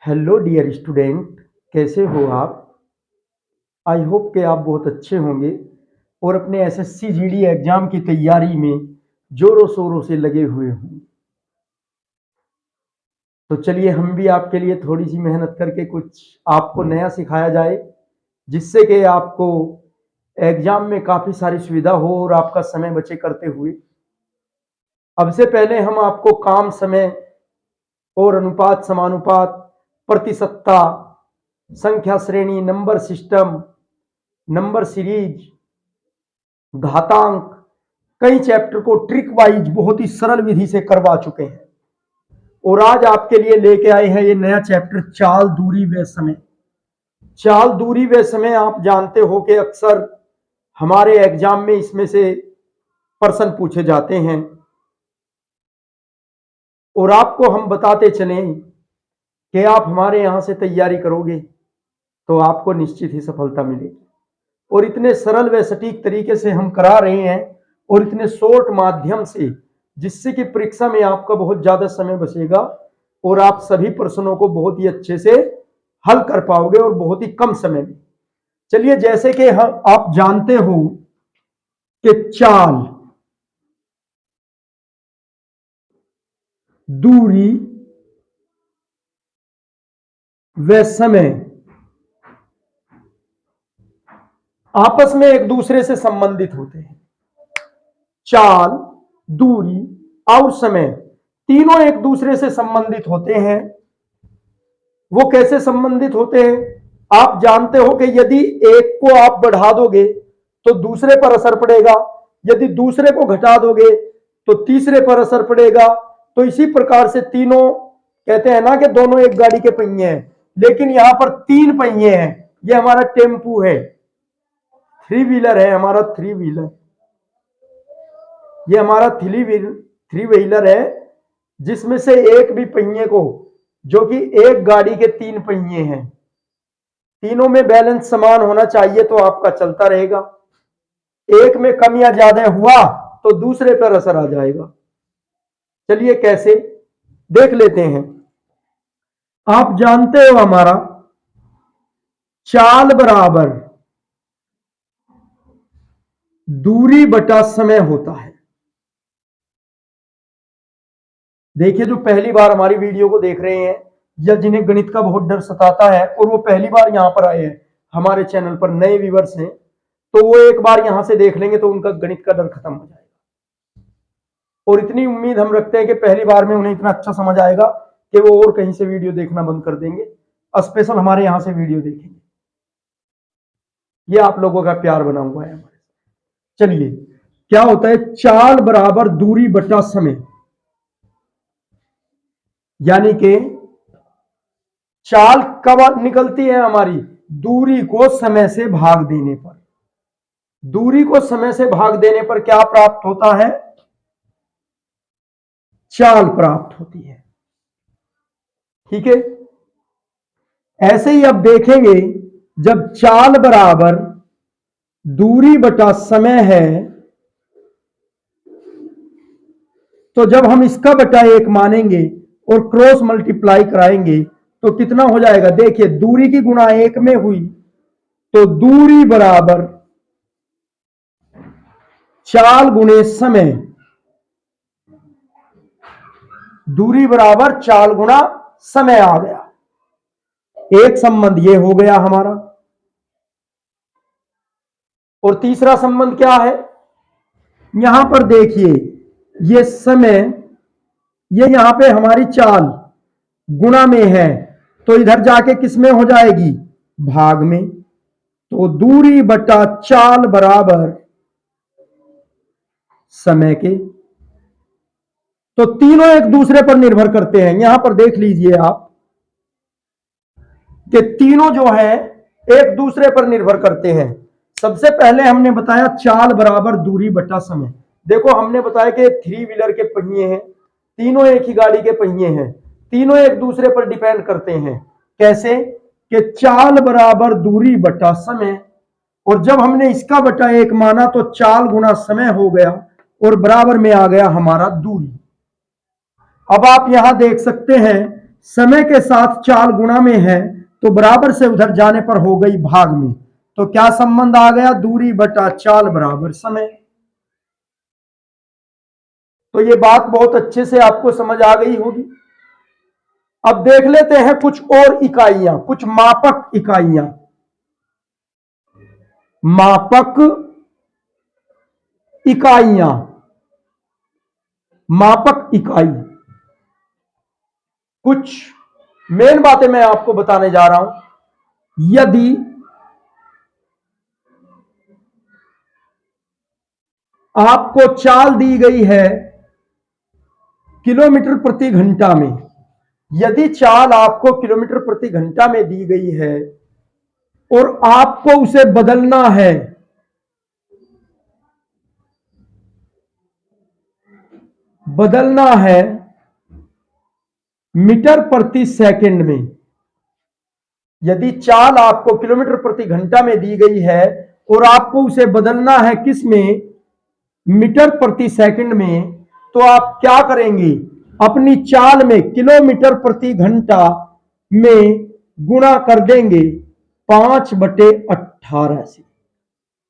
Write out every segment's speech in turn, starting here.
Hello dear student, कैसे हो आप। आई होप कि आप बहुत अच्छे होंगे और अपने एसएससी जीडी एग्जाम की तैयारी में जोरों शोरों से लगे हुए होंगे। तो चलिए हम भी आपके लिए थोड़ी सी मेहनत करके कुछ आपको नया सिखाया जाए, जिससे कि आपको एग्जाम में काफ़ी सारी सुविधा हो और आपका समय बचे करते हुए। अब से पहले हम आपको काम, समय और अनुपात, समानुपात, प्रतिशतता, संख्या श्रेणी, नंबर सिस्टम, नंबर सीरीज, घातांक, कई चैप्टर को ट्रिक वाइज बहुत ही सरल विधि से करवा चुके हैं। और आज आपके लिए लेके आए हैं ये नया चैप्टर, चाल, दूरी व समय। चाल, दूरी व समय आप जानते हो कि अक्सर हमारे एग्जाम में इसमें से प्रश्न पूछे जाते हैं और आपको हम बताते चलें कि आप हमारे यहाँ से तैयारी करोगे तो आपको निश्चित ही सफलता मिलेगी। और इतने सरल व सटीक तरीके से हम करा रहे हैं और इतने शॉर्ट माध्यम से, जिससे कि परीक्षा में आपका बहुत ज्यादा समय बचेगा और आप सभी प्रश्नों को बहुत ही अच्छे से हल कर पाओगे और बहुत ही कम समय में। चलिए, जैसे कि आप जानते हो कि चाल, दूरी व समय आपस में एक दूसरे से संबंधित होते हैं। चाल, दूरी और समय तीनों एक दूसरे से संबंधित होते हैं। वो कैसे संबंधित होते हैं? आप जानते हो कि यदि एक को आप बढ़ा दोगे तो दूसरे पर असर पड़ेगा, यदि दूसरे को घटा दोगे तो तीसरे पर असर पड़ेगा। तो इसी प्रकार से तीनों, कहते हैं ना कि दोनों एक गाड़ी के पहिए हैं, लेकिन यहां पर तीन पहिए हैं। ये हमारा टेम्पू है, थ्री व्हीलर है, हमारा थ्री व्हीलर, ये हमारा थ्री व्हीलर है, जिसमें से एक भी पहिए को, जो कि एक गाड़ी के तीन पहिए हैं, तीनों में बैलेंस समान होना चाहिए तो आपका चलता रहेगा। एक में कम या ज्यादा हुआ तो दूसरे पर असर आ जाएगा। चलिए कैसे, देख लेते हैं। आप जानते हो हमारा चाल बराबर दूरी बटा समय होता है। देखिए, जो पहली बार हमारी वीडियो को देख रहे हैं या जिन्हें गणित का बहुत डर सताता है और वो पहली बार यहां पर आए हैं, हमारे चैनल पर नए व्यूअर्स हैं, तो वो एक बार यहां से देख लेंगे तो उनका गणित का डर खत्म हो जाएगा। और इतनी उम्मीद हम रखते हैं कि पहली बार में उन्हें इतना अच्छा समझ आएगा कि वो और कहीं से वीडियो देखना बंद कर देंगे, स्पेशल हमारे यहां से वीडियो देखेंगे। ये आप लोगों का प्यार बना हुआ है हमारे। चलिए, क्या होता है? चाल बराबर दूरी बटा समय, यानी कि चाल कब निकलती है हमारी? दूरी को समय से भाग देने पर। दूरी को समय से भाग देने पर क्या प्राप्त होता है? चाल प्राप्त होती है। ठीक है, ऐसे ही अब देखेंगे, जब चाल बराबर दूरी बटा समय है तो जब हम इसका बटा एक मानेंगे और क्रॉस मल्टीप्लाई कराएंगे तो कितना हो जाएगा? देखिए, दूरी की गुणा एक में हुई तो दूरी बराबर चाल गुणे समय, दूरी बराबर चाल गुणा समय आ गया। एक संबंध ये हो गया हमारा। और तीसरा संबंध क्या है? यहां पर देखिए, ये समय, ये यहां पे हमारी चाल गुणा में है तो इधर जाके किस में हो जाएगी? भाग में। तो दूरी बटा चाल बराबर समय के। तो तीनों एक दूसरे पर निर्भर करते हैं। यहां पर देख लीजिए आप कि तीनों जो है एक दूसरे पर निर्भर करते हैं। सबसे पहले हमने बताया चाल बराबर दूरी बटा समय। देखो, हमने बताया कि थ्री व्हीलर के पहिए हैं, तीनों एक ही गाड़ी के पहिए हैं, तीनों एक दूसरे पर डिपेंड करते हैं। कैसे? कि चाल बराबर दूरी बटा समय, और जब हमने इसका बटा एक माना तो चाल गुना समय हो गया और बराबर में आ गया हमारा दूरी। अब आप यहां देख सकते हैं समय के साथ चाल गुणा में है तो बराबर से उधर जाने पर हो गई भाग में। तो क्या संबंध आ गया? दूरी बटा चाल बराबर समय। तो ये बात बहुत अच्छे से आपको समझ आ गई होगी। अब देख लेते हैं कुछ और इकाइयां, कुछ मापक इकाइयां। मापक इकाइयां, मापक इकाई, कुछ मेन बातें मैं आपको बताने जा रहा हूं। यदि आपको चाल दी गई है किलोमीटर प्रति घंटा में, यदि चाल आपको किलोमीटर प्रति घंटा में दी गई है और आपको उसे बदलना है मीटर प्रति सेकंड में, यदि चाल आपको किलोमीटर प्रति घंटा में दी गई है और आपको उसे बदलना है किस में? मीटर प्रति सेकंड में, तो आप क्या करेंगे? अपनी चाल में किलोमीटर प्रति घंटा में गुणा कर देंगे 5/18 से।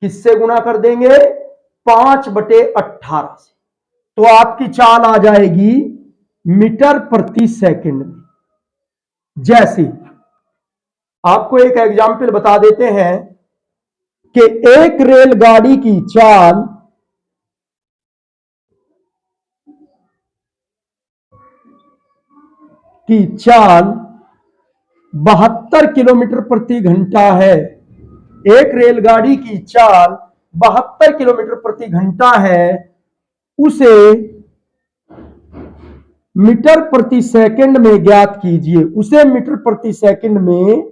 किससे गुणा कर देंगे? 5/18 से। तो आपकी चाल आ जाएगी मीटर प्रति सेकंड में। जैसे आपको एक एग्जाम्पल बता देते हैं कि एक रेलगाड़ी की चाल की चाल 72 किलोमीटर प्रति घंटा है। एक रेलगाड़ी की चाल 72 किलोमीटर प्रति घंटा है। उसे मीटर प्रति सेकंड में ज्ञात कीजिए। उसे मीटर प्रति सेकंड में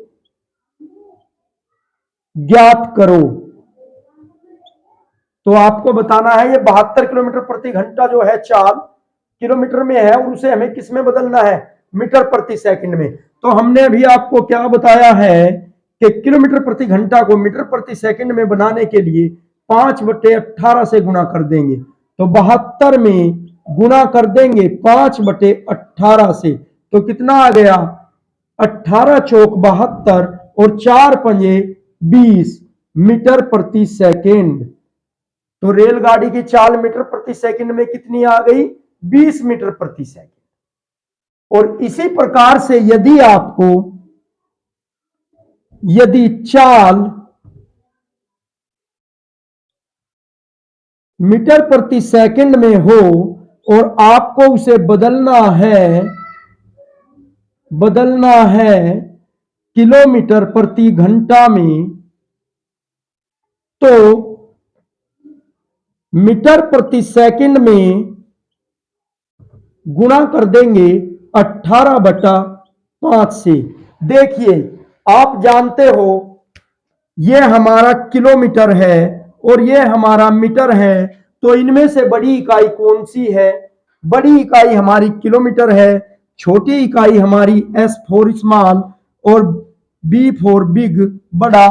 ज्ञात करो। तो आपको बताना है ये 72 किलोमीटर प्रति घंटा जो है चाल किलोमीटर में है और उसे हमें किस में बदलना है? मीटर प्रति सेकंड में। तो हमने अभी आपको क्या बताया है कि किलोमीटर प्रति घंटा को मीटर प्रति सेकंड में बनाने के लिए 5/18 से गुणा कर देंगे। तो 72 में गुणा कर देंगे 5/18 से, तो कितना आ गया? 18 चौक 72 और 4 पंजे 20 मीटर प्रति सेकंड। तो रेलगाड़ी की चाल मीटर प्रति सेकंड में कितनी आ गई? 20 मीटर प्रति सेकंड। और इसी प्रकार से यदि चाल मीटर प्रति सेकंड में हो और आपको उसे बदलना है किलोमीटर प्रति घंटा में, तो मीटर प्रति सेकंड में गुणा कर देंगे 18/5 से। देखिए आप जानते हो ये हमारा किलोमीटर है और ये हमारा मीटर है, तो इनमें से बड़ी इकाई कौन सी है? बड़ी इकाई हमारी किलोमीटर है, छोटी इकाई हमारी S फॉर स्मॉल और B फॉर बिग बड़ा।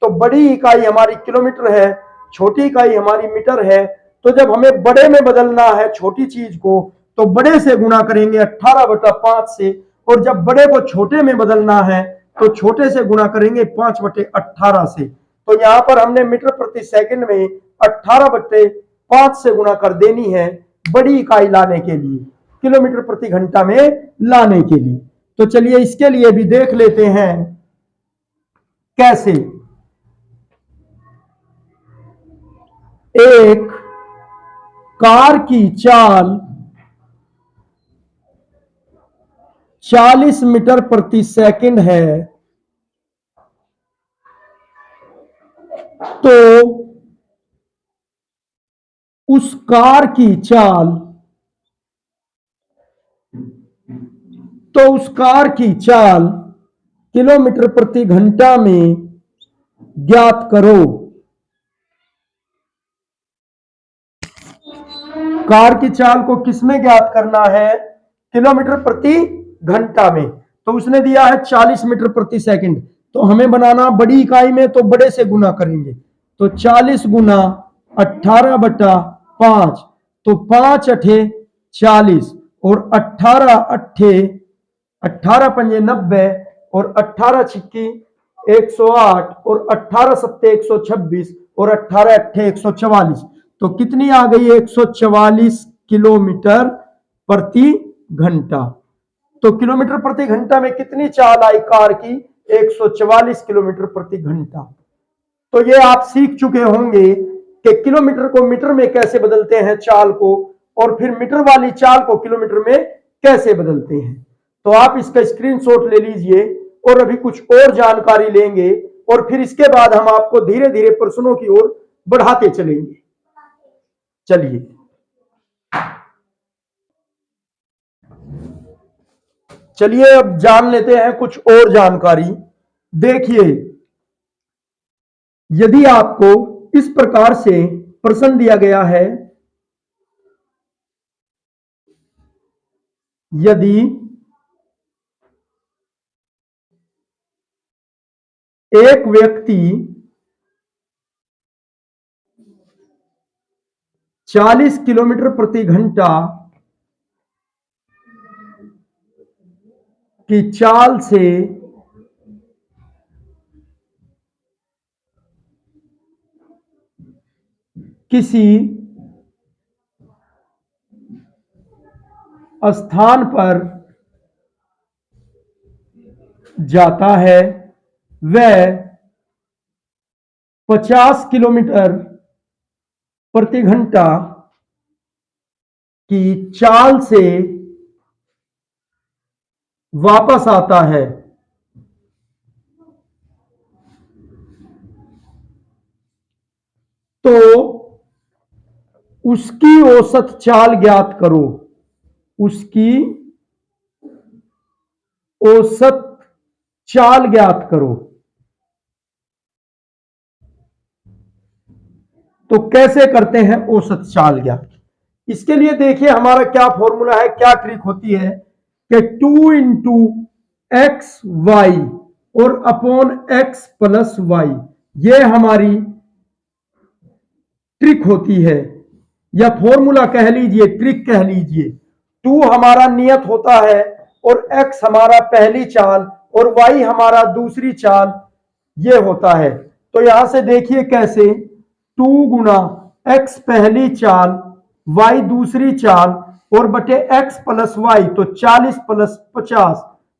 तो बड़ी इकाई हमारी किलोमीटर है, छोटी इकाई हमारी मीटर है। तो जब हमें बड़े में बदलना है छोटी चीज को तो बड़े से गुणा करेंगे 18/5 से, और जब बड़े को छोटे में बदलना है तो छोटे से गुणा करेंगे 5/18 से। तो यहां पर हमने मीटर प्रति सेकंड में 18/5 से गुणा कर देनी है बड़ी इकाई लाने के लिए, किलोमीटर प्रति घंटा में लाने के लिए। तो चलिए इसके लिए भी देख लेते हैं कैसे। एक कार की चाल 40 मीटर प्रति सेकंड है, तो उस कार की चाल किलोमीटर प्रति घंटा में ज्ञात करो। कार की चाल को किसमें ज्ञात करना है? किलोमीटर प्रति घंटा में। तो उसने दिया है 40 मीटर प्रति सेकंड, तो हमें बनाना बड़ी इकाई में, तो बड़े से गुना करेंगे। तो 40 गुना 18/5, तो 5 अठे 40 और 18 अठे 18 पंजे 90 और 18 छिक्की 108 और 18 सत्ते 126 और 18 अट्ठे 144। तो कितनी आ गई? 144 किलोमीटर प्रति घंटा। तो किलोमीटर प्रति घंटा में कितनी चाल आई कार की? 144 किलोमीटर प्रति घंटा। तो ये आप सीख चुके होंगे कि किलोमीटर को मीटर में कैसे बदलते हैं चाल को, और फिर मीटर वाली चाल को किलोमीटर में कैसे बदलते हैं। तो आप इसका स्क्रीनशॉट ले लीजिए और अभी कुछ और जानकारी लेंगे और फिर इसके बाद हम आपको धीरे धीरे प्रश्नों की ओर बढ़ाते चलेंगे। चलिए चलिए अब जान लेते हैं कुछ और जानकारी। देखिए, यदि आपको इस प्रकार से प्रश्न दिया गया है, यदि एक व्यक्ति 40 किलोमीटर प्रति घंटा की चाल से किसी स्थान पर जाता है, वह 50 किलोमीटर प्रति घंटा की चाल से वापस आता है, तो उसकी औसत चाल ज्ञात करो। उसकी औसत चाल ज्ञात करो। तो कैसे करते हैं औसत चाल ज्ञात? इसके लिए देखिए हमारा क्या फॉर्मूला है, क्या ट्रिक होती है कि 2 इंटू एक्स वाई और अपॉन एक्स प्लस वाई, ये हमारी ट्रिक होती है, या फॉर्मूला कह लीजिए, ट्रिक कह लीजिए। 2 हमारा नियत होता है और x हमारा पहली चाल और y हमारा दूसरी चाल, ये होता है। तो यहां से देखिए कैसे, 2 गुना x पहली चाल, y दूसरी चाल और बटे x प्लस वाई, तो 40 प्लस 50।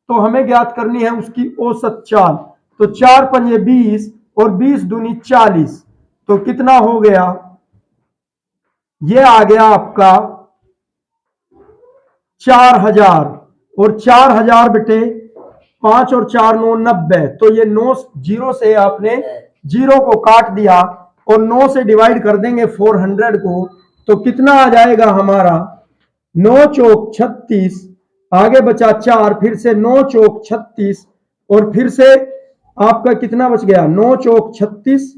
तो हमें ज्ञात करनी है उसकी औसत चाल। तो 4 पंजे 20 और 20 दूनी 40। तो कितना हो गया? ये आ गया आपका 4000, और 4000 बटे 5 और 4 9 90। तो ये 9 जीरो से आपने जीरो को काट दिया और 9 से डिवाइड कर देंगे 400 को, तो कितना आ जाएगा हमारा? 9 चौक 36, आगे बचा 4, फिर से 9 चौक 36 और फिर से आपका कितना बच गया? 9 चौक 36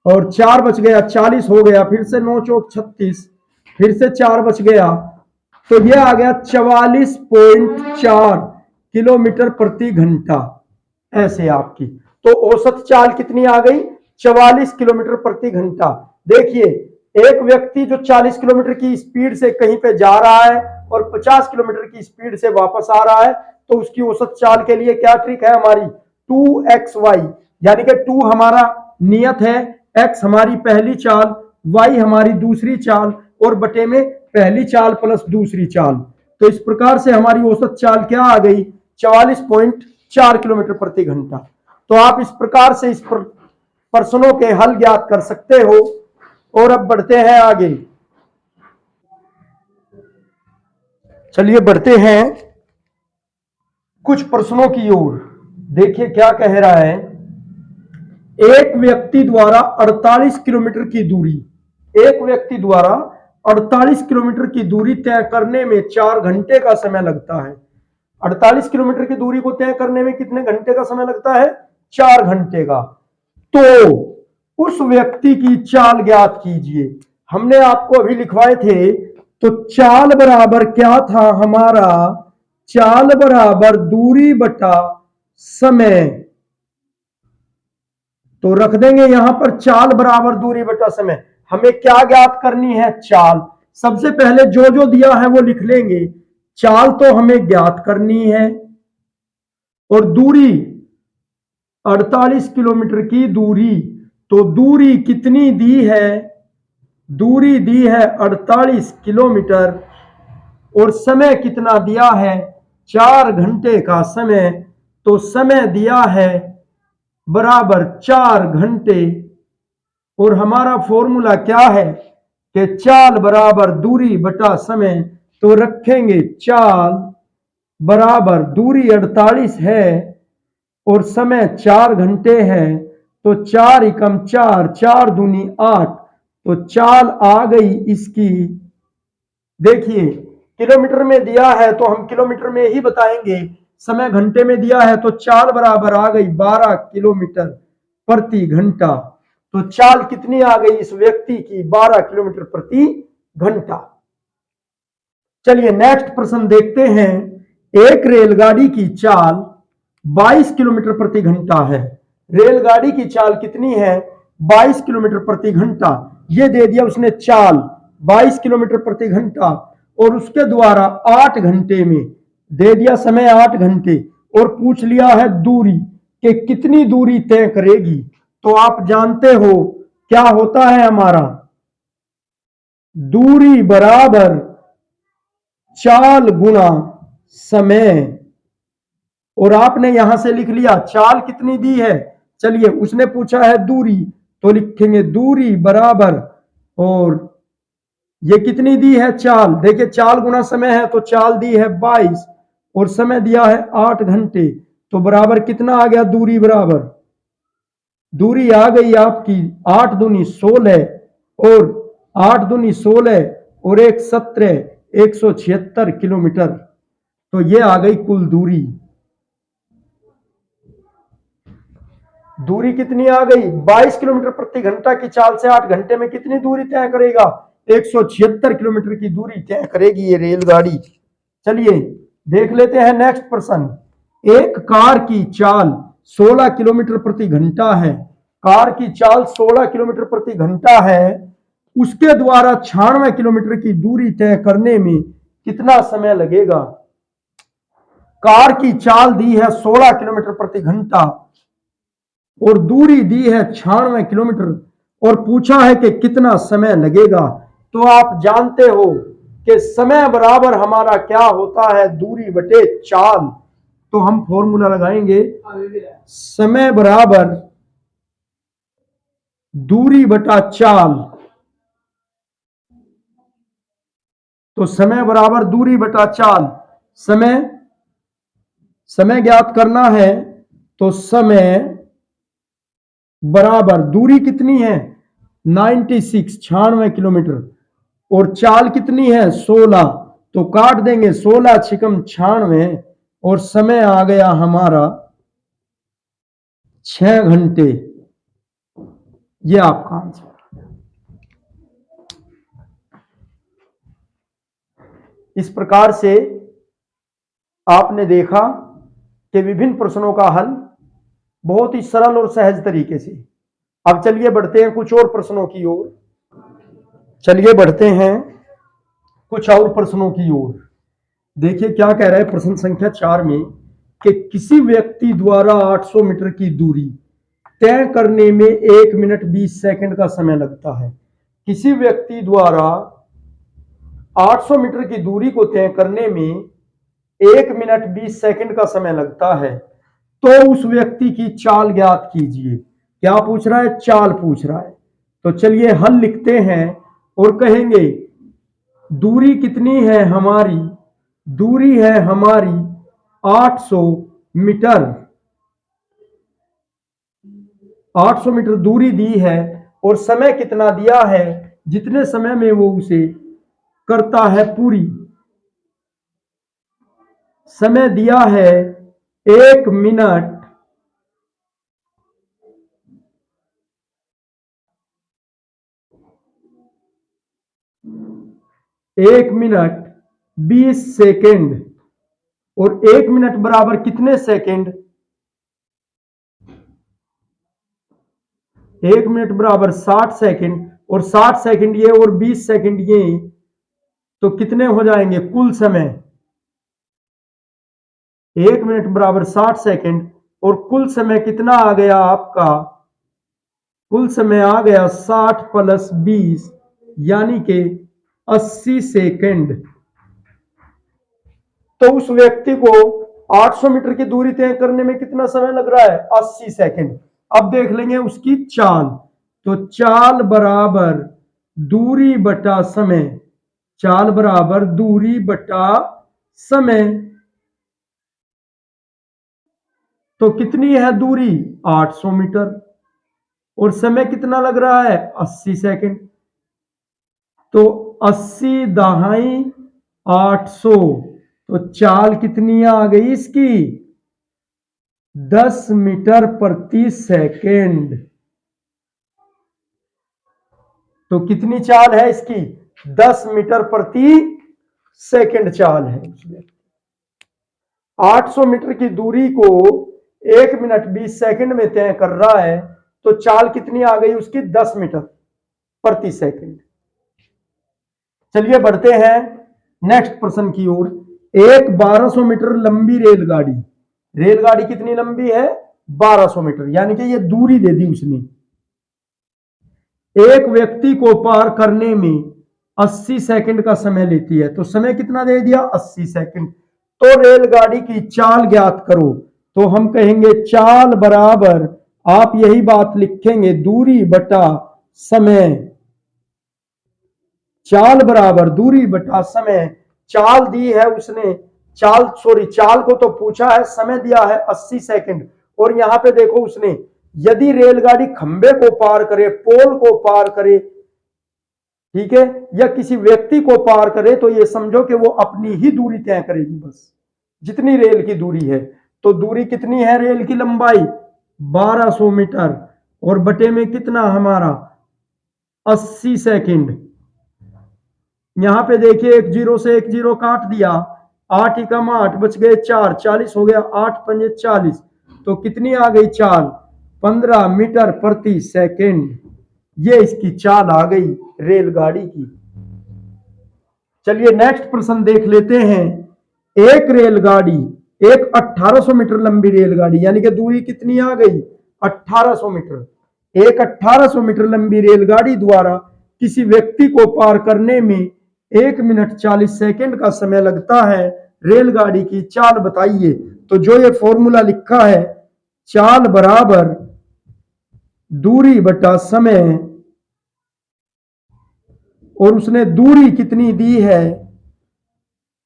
और 4 बच गया, 40 हो गया, फिर से 9 चौक 36, फिर से 4 बच गया, तो ये आ गया 44.4 किलोमीटर प्रति घंटा। ऐसे आपकी तो औसत चाल कितनी आ गई? 44 किलोमीटर प्रति घंटा। देखिए, एक व्यक्ति जो 40 किलोमीटर की स्पीड से कहीं पे जा रहा है और 50 किलोमीटर की स्पीड से वापस आ रहा है, तो उसकी औसत चाल के लिए क्या ट्रिक है हमारी? 2xy, यानी कि 2 हमारा नियत है, x हमारी पहली चाल, y हमारी दूसरी चाल और बटे में पहली चाल प्लस दूसरी चाल। तो इस प्रकार से हमारी औसत चाल क्या आ गई? 44.4 किलोमीटर प्रति घंटा। तो आप इस प्रकार से इस प्रश्नों के हल ज्ञात कर सकते हो। और अब बढ़ते हैं आगे। चलिए बढ़ते हैं कुछ प्रश्नों की ओर। देखिए क्या कह रहा है, एक व्यक्ति द्वारा 48 किलोमीटर की दूरी, एक व्यक्ति द्वारा 48 किलोमीटर की दूरी तय करने में 4 घंटे का समय लगता है। 48 किलोमीटर की दूरी को तय करने में कितने घंटे का समय लगता है? 4 घंटे का। तो उस व्यक्ति की चाल ज्ञात कीजिए। हमने आपको अभी लिखवाए थे, तो चाल बराबर क्या था हमारा? चाल बराबर दूरी बटा समय। तो रख देंगे यहां पर चाल बराबर दूरी बटा समय। हमें क्या ज्ञात करनी है? चाल। सबसे पहले जो जो दिया है वो लिख लेंगे। चाल तो हमें ज्ञात करनी है, और दूरी 48 किलोमीटर की दूरी, तो दूरी कितनी दी है? दूरी दी है 48 किलोमीटर और समय कितना दिया है? 4 घंटे का समय। तो समय दिया है बराबर 4 घंटे और हमारा फॉर्मूला क्या है कि चाल बराबर दूरी बटा समय। तो रखेंगे चाल बराबर दूरी 48 है और समय 4 घंटे है, तो 4 एकम 4, 4 दूनी 8, तो चाल आ गई इसकी। देखिए किलोमीटर में दिया है तो हम किलोमीटर में ही बताएंगे, समय घंटे में दिया है तो चाल बराबर आ गई 12 किलोमीटर प्रति घंटा। तो चाल कितनी आ गई इस व्यक्ति की? 12 किलोमीटर प्रति घंटा। चलिए नेक्स्ट प्रश्न देखते हैं। एक रेलगाड़ी की चाल 22 किलोमीटर प्रति घंटा है। रेलगाड़ी की चाल कितनी है? 22 किलोमीटर प्रति घंटा। ये दे दिया उसने चाल 22 किलोमीटर प्रति घंटा और उसके द्वारा 8 घंटे में दे दिया समय 8 घंटे और पूछ लिया है दूरी कि कितनी दूरी तय करेगी। तो आप जानते हो क्या होता है हमारा, दूरी बराबर चाल गुना समय। और आपने यहां से लिख लिया चाल कितनी दी है। चलिए उसने पूछा है दूरी, तो लिखेंगे दूरी बराबर, और ये कितनी दी है? चाल। देखिए चाल गुना समय है तो चाल दी है 22 और समय दिया है 8 घंटे, तो बराबर कितना आ गया? दूरी बराबर, दूरी आ गई आपकी 8 दूनी 16 और 8 दूनी 16 और 1 17, 176 किलोमीटर। तो ये आ गई कुल दूरी। दूरी कितनी आ गई? 22 किलोमीटर प्रति घंटा की चाल से 8 घंटे में कितनी दूरी तय करेगा? 176 किलोमीटर की दूरी तय करेगी ये रेलगाड़ी। चलिए देख लेते हैं नेक्स्ट प्रश्न। एक कार की चाल 16 किलोमीटर प्रति घंटा है। कार की चाल 16 किलोमीटर प्रति घंटा है, उसके द्वारा 96 किलोमीटर की दूरी तय करने में कितना समय लगेगा? कार की चाल दी है 16 किलोमीटर प्रति घंटा और दूरी दी है 96 किलोमीटर और पूछा है कि कितना समय लगेगा। तो आप जानते हो कि समय बराबर हमारा क्या होता है? दूरी बटे चाल। तो हम फॉर्मूला लगाएंगे, समय बराबर दूरी बटा चाल। तो समय बराबर दूरी बटा चाल। समय ज्ञात करना है तो समय बराबर दूरी कितनी है? 96 किलोमीटर और चाल कितनी है? 16। तो काट देंगे 16 छिकम 96 और समय आ गया हमारा 6 घंटे। ये आपका आंसर। इस प्रकार से आपने देखा कि विभिन्न प्रश्नों का हल बहुत ही सरल और सहज तरीके से। अब चलिए बढ़ते हैं कुछ और प्रश्नों की ओर। चलिए बढ़ते हैं कुछ और प्रश्नों की ओर। देखिए क्या कह रहा है प्रश्न संख्या 4 में कि किसी व्यक्ति द्वारा 800 मीटर की दूरी तय करने में 1 मिनट 20 सेकंड का समय लगता है। किसी व्यक्ति द्वारा 800 मीटर की दूरी को तय करने में 1 मिनट 20 सेकंड का समय लगता है, तो उस व्यक्ति की चाल ज्ञात कीजिए। क्या पूछ रहा है? चाल पूछ रहा है। तो चलिए हल लिखते हैं और कहेंगे दूरी कितनी है हमारी? दूरी है हमारी 800 मीटर। 800 मीटर दूरी दी है और समय कितना दिया है? जितने समय में वो उसे करता है पूरी। समय दिया है 1 मिनट 20 सेकेंड और 1 मिनट बराबर कितने सेकेंड? 1 मिनट बराबर 60 सेकेंड और 60 सेकेंड ये और 20 सेकेंड ये, तो कितने हो जाएंगे कुल समय? 1 मिनट बराबर 60 सेकंड, और कुल समय कितना आ गया आपका, कुल समय आ गया 60 + 20 यानी कि 80 सेकंड। तो उस व्यक्ति को 800 मीटर की दूरी तय करने में कितना समय लग रहा है, 80 सेकंड। अब देख लेंगे उसकी चाल, तो चाल बराबर दूरी बटा समय, चाल बराबर दूरी बटा समय। तो कितनी है दूरी, 800 मीटर, और समय कितना लग रहा है, 80 सेकंड। तो 80 दहाई 800, तो चाल कितनी आ गई इसकी, 10 मीटर प्रति सेकंड। तो कितनी चाल है इसकी, 10 मीटर प्रति सेकंड चाल है। 800 मीटर की दूरी को 1 मिनट 20 सेकंड में तय कर रहा है, तो चाल कितनी आ गई उसकी, 10 मीटर प्रति सेकंड। चलिए बढ़ते हैं नेक्स्ट प्रश्न की ओर। एक 1200 मीटर लंबी रेलगाड़ी, रेलगाड़ी कितनी लंबी है, 1200 मीटर, यानी कि ये दूरी दे दी उसने। एक व्यक्ति को पार करने में 80 सेकंड का समय लेती है, तो समय कितना दे दिया, 80 सेकंड। तो रेलगाड़ी की चाल ज्ञात करो। तो हम कहेंगे चाल बराबर, आप यही बात लिखेंगे, दूरी बटा समय, चाल बराबर दूरी बटा समय। चाल दी है उसने, चाल को तो पूछा है, समय दिया है 80 सेकंड। और यहां पे देखो उसने, यदि रेलगाड़ी खंबे को पार करे, पोल को पार करे, ठीक है, या किसी व्यक्ति को पार करे, तो ये समझो कि वो अपनी ही दूरी तय करेगी, बस जितनी रेल की दूरी है। तो दूरी कितनी है रेल की लंबाई, 1200 मीटर, और बटे में कितना हमारा, 80 सेकंड। यहां पे देखिए एक जीरो से एक जीरो काट दिया, 8 एकम 8 बच गए 4, 40 हो गया, 8 पंजे 40। तो कितनी आ गई चाल, 15 मीटर प्रति सेकंड। ये इसकी चाल आ गई रेलगाड़ी की। चलिए नेक्स्ट प्रश्न देख लेते हैं। एक रेलगाड़ी, एक 1800 मीटर लंबी रेलगाड़ी, यानी कि दूरी कितनी आ गई, 1800 मीटर। एक 1800 मीटर लंबी रेलगाड़ी द्वारा किसी व्यक्ति को पार करने में 1 मिनट 40 सेकंड का समय लगता है, रेलगाड़ी की चाल बताइए। तो जो ये फॉर्मूला लिखा है, चाल बराबर दूरी बटा समय, और उसने दूरी कितनी दी है,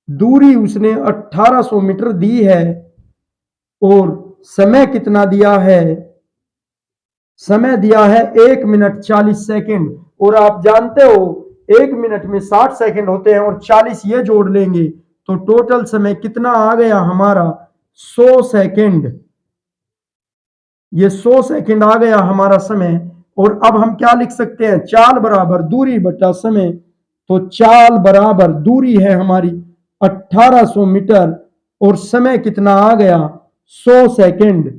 दूरी उसने 1800 मीटर दी है, और समय कितना दिया है, समय दिया है 1 मिनट 40 सेकंड। और आप जानते हो 1 मिनट में 60 सेकंड होते हैं, और 40 ये जोड़ लेंगे तो टोटल समय कितना आ गया हमारा, 100 सेकंड। ये 100 सेकंड आ गया हमारा समय। और अब हम क्या लिख सकते हैं, चाल बराबर दूरी बटा समय। तो चाल बराबर दूरी है हमारी 1800 मीटर, और समय कितना आ गया, 100 सेकंड।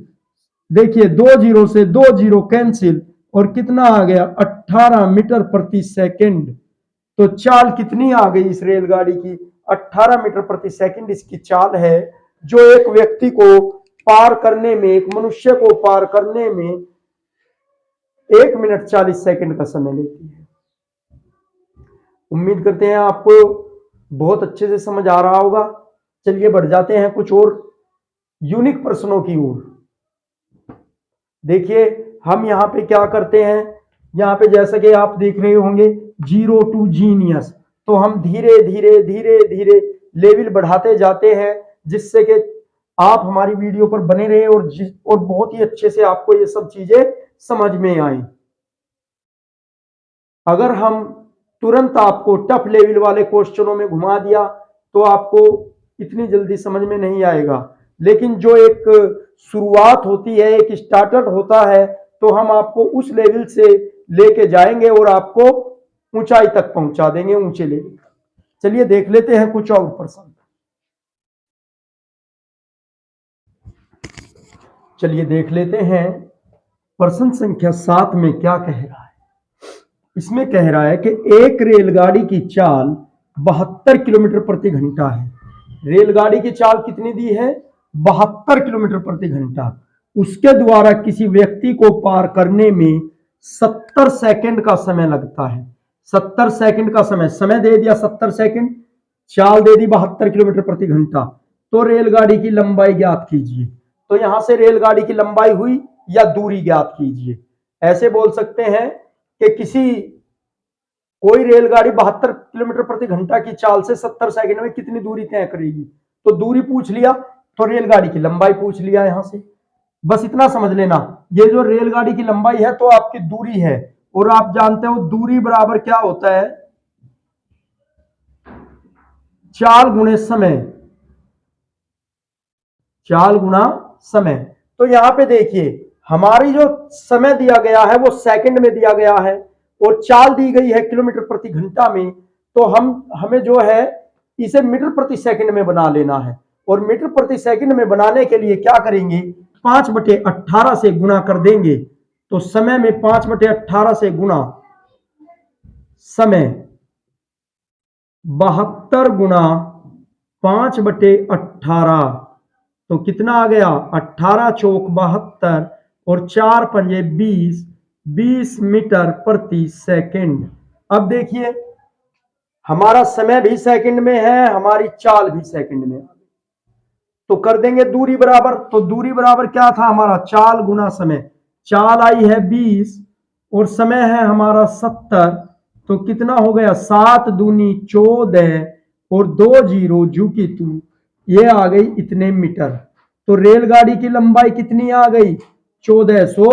देखिए 2 जीरो से 2 जीरो कैंसिल, और कितना आ गया, 18 मीटर प्रति सेकंड। तो चाल कितनी आ गई इस रेलगाड़ी की, 18 मीटर प्रति सेकंड इसकी चाल है, जो एक व्यक्ति को पार करने में, एक मनुष्य को पार करने में 1 मिनट 40 सेकंड का समय लेती है। उम्मीद करते हैं आपको बहुत अच्छे से समझ आ रहा होगा। चलिए बढ़ जाते हैं कुछ और यूनिक प्रश्नों की ओर। देखिए हम यहाँ पे क्या करते हैं, यहाँ पे जैसा कि आप देख रहे होंगे, जीरो टू जीनियस। तो हम धीरे धीरे धीरे धीरे लेवल बढ़ाते जाते हैं, जिससे कि आप हमारी वीडियो पर बने रहे और बहुत ही अच्छे से आपको ये सब चीजें समझ में आए। अगर हम तुरंत आपको टफ लेवल वाले क्वेश्चनों में घुमा दिया तो आपको इतनी जल्दी समझ में नहीं आएगा, लेकिन जो एक शुरुआत होती है, एक स्टार्टर होता है, तो हम आपको उस लेवल से लेके जाएंगे और आपको ऊंचाई तक पहुंचा देंगे, ऊंचे लेवल। चलिए देख लेते हैं कुछ और प्रश्न। चलिए देख लेते हैं प्रश्न संख्या 7 में क्या कह रहा है। इसमें कह रहा है कि एक रेलगाड़ी की चाल 72 किलोमीटर प्रति घंटा है। रेलगाड़ी की चाल कितनी दी है, 72 किलोमीटर प्रति घंटा, उसके द्वारा किसी व्यक्ति को पार करने में 70 सेकंड का समय लगता है। 70 सेकंड का समय दे दिया 70 सेकंड, चाल दे दी 72 किलोमीटर प्रति घंटा। तो रेलगाड़ी की लंबाई ज्ञात कीजिए। तो यहां से रेलगाड़ी की लंबाई हुई या दूरी ज्ञात कीजिए। ऐसे बोल सकते हैं कि कोई रेलगाड़ी 72 किलोमीटर प्रति घंटा की चाल से 70 सेकंड में कितनी दूरी तय करेगी। तो दूरी पूछ लिया, तो रेलगाड़ी की लंबाई पूछ लिया यहां से। बस इतना समझ लेना, ये जो रेलगाड़ी की लंबाई है तो आपकी दूरी है, और आप जानते हो दूरी बराबर क्या होता है, चाल गुणे समय। चाल गुना समय। तो यहां पे देखिए हमारी जो समय दिया गया है वो सेकंड में दिया गया है, और चाल दी गई है किलोमीटर प्रति घंटा में। तो हमें जो है इसे मीटर प्रति सेकंड में बना लेना है, और मीटर प्रति सेकंड में बनाने के लिए क्या करेंगे, 5/18 से गुणा कर देंगे। तो समय में 5/18 से गुणा समय, 72 गुणा 5/18, तो कितना आ गया, 18 चौक 72 और 4 पंजे 20 मीटर प्रति सेकंड। अब देखिए हमारा समय भी सेकंड में है, हमारी चाल भी सेकंड में। तो कर देंगे दूरी बराबर। तो दूरी बराबर क्या था हमारा, चाल गुना समय। चाल आई है 20 और समय है हमारा 70, तो कितना हो गया, 7 दूनी 14 और 2 जीरो जू की तू, ये आ गई इतने मीटर। तो रेलगाड़ी की लंबाई कितनी आ गई, 1400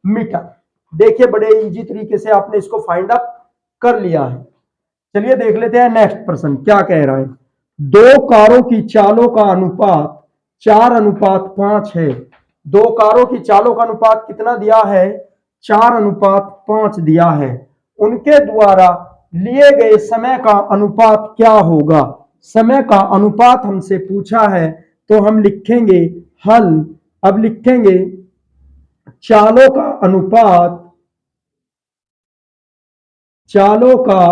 मीटर। देखिए बड़े इजी तरीके से आपने इसको फाइंड आउट कर लिया है। चलिए देख लेते हैं नेक्स्ट प्रश्न क्या कह रहा है। दो कारों की चालों का अनुपात 4:5 है। दो कारों की चालों का अनुपात कितना दिया है, 4:5 दिया है। उनके द्वारा लिए गए समय का अनुपात क्या होगा। समय का अनुपात हमसे पूछा है, तो हम लिखेंगे हल। अब लिखेंगे चालों का अनुपात, चालों का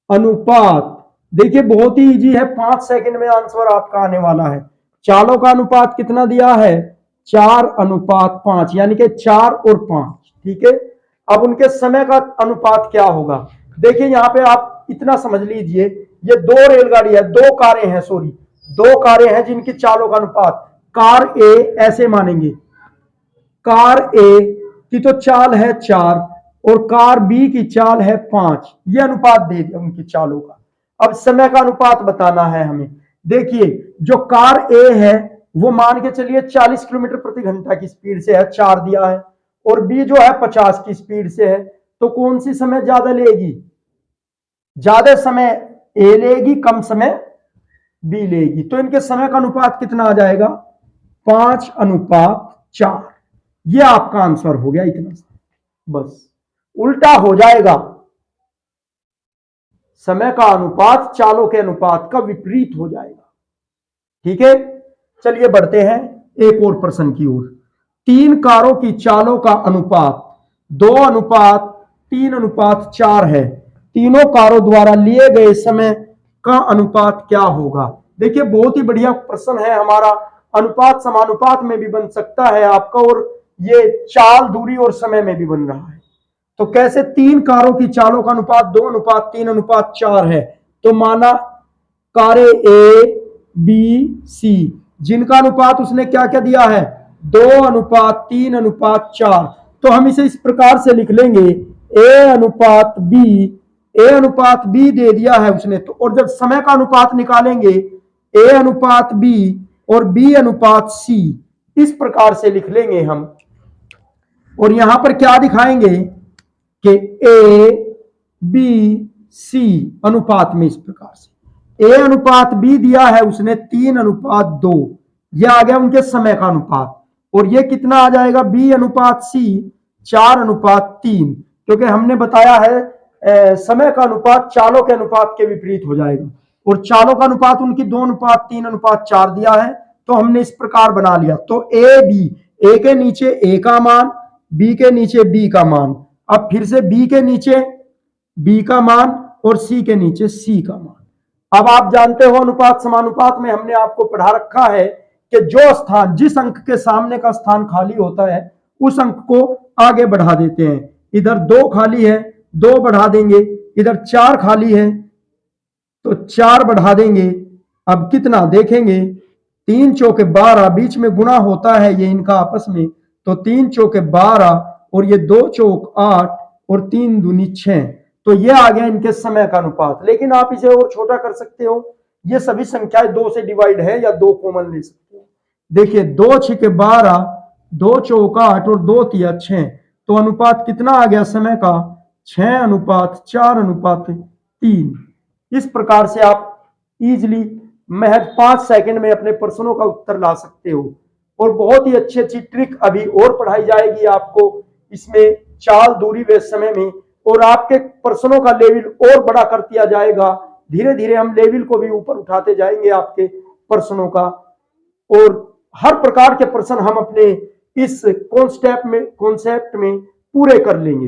अनुपात। देखिए बहुत ही इजी है, 5 सेकंड में आंसर आपका आने वाला है। चालों का अनुपात कितना दिया है, 4:5, यानी कि 4 और 5। ठीक है, अब उनके समय का अनुपात क्या होगा। देखिए यहां पे आप इतना समझ लीजिए, ये दो रेलगाड़ी है, दो कारें हैं, सॉरी दो कारें हैं जिनकी चालों का अनुपात, कार ए ऐसे मानेंगे, कार ए की तो चाल है 4 और कार बी की चाल है 5, ये अनुपात दे दिया उनकी चालों का। अब समय का अनुपात बताना है हमें। देखिए जो कार ए है वो मान के चलिए 40 किलोमीटर प्रति घंटा की स्पीड से है, 4 दिया है, और बी जो है 50 की स्पीड से है। तो कौन सी समय ज्यादा लेगी, ज्यादा समय ए लेगी, कम समय बी लेगी। तो इनके समय का अनुपात कितना आ जाएगा, 5:4। ये आपका आंसर हो गया इतना सा, बस उल्टा हो जाएगा। समय का अनुपात चालों के अनुपात का विपरीत हो जाएगा। ठीक है, चलिए बढ़ते हैं एक और प्रश्न की ओर। 3 कारों की चालों का अनुपात 2:3:4 है। तीनों कारों द्वारा लिए गए समय का अनुपात क्या होगा। देखिए बहुत ही बढ़िया प्रश्न है हमारा, अनुपात समानुपात में भी बन सकता है आपका, और ये चाल दूरी और समय में भी बन रहा है। तो कैसे, 3 कारों की चालों का अनुपात 2:3:4 है। तो माना कारें ए बी सी, जिनका अनुपात उसने क्या क्या दिया है, 2:3:4। तो हम इसे इस प्रकार से लिख लेंगे, ए अनुपात बी दे दिया है उसने, तो और जब समय का अनुपात निकालेंगे A/B और B/C, इस प्रकार से लिख लेंगे हम। और यहां पर क्या दिखाएंगे कि A/B/C अनुपात में इस प्रकार से A/B दिया है उसने 3:2, यह आ गया उनके समय का अनुपात। और ये कितना आ जाएगा, B/C 4:3, क्योंकि हमने बताया है समय का अनुपात चालों के अनुपात के विपरीत हो जाएगा, और चालों का अनुपात उनकी 2:3:4 दिया है, तो हमने इस प्रकार बना लिया। तो ए के नीचे ए का मान, बी के नीचे बी का मान, अब फिर से बी के नीचे बी का मान और सी के नीचे सी का मान। अब आप जानते हो अनुपात समानुपात में हमने आपको पढ़ा रखा है कि जो स्थान, जिस अंक के सामने का स्थान खाली होता है उस अंक को आगे बढ़ा देते हैं। इधर 2 खाली है, 2 बढ़ा देंगे, इधर 4 खाली है तो 4 बढ़ा देंगे। अब कितना देखेंगे, 3 चौके 12, बीच में गुणा होता है ये इनका आपस में, तो 3 चौके 12 और ये 2 चौक 8 और 3 दूनी 6, तो ये आ गया इनके समय का अनुपात। लेकिन आप इसे और छोटा कर सकते हो, ये सभी संख्याएं 2 से डिवाइड है या 2 कॉमन ले सकते हो। देखिए 2 6 12, 2 चौक 8 और 2 तिया 6, तो अनुपात कितना आ गया समय का, 6:4:3। इस प्रकार से आप इजिली महज 5 सेकंड में अपने प्रश्नों का उत्तर ला सकते हो। और बहुत ही अच्छी अच्छी ट्रिक अभी और पढ़ाई जाएगी आपको इसमें, चाल, दूरी व समय में, और आपके प्रश्नों का लेवल और बड़ा कर दिया जाएगा। धीरे धीरे हम लेवल को भी ऊपर उठाते जाएंगे आपके प्रश्नों का, और हर प्रकार के प्रश्न हम अपने इस कॉन्सेप्ट में पूरे कर लेंगे।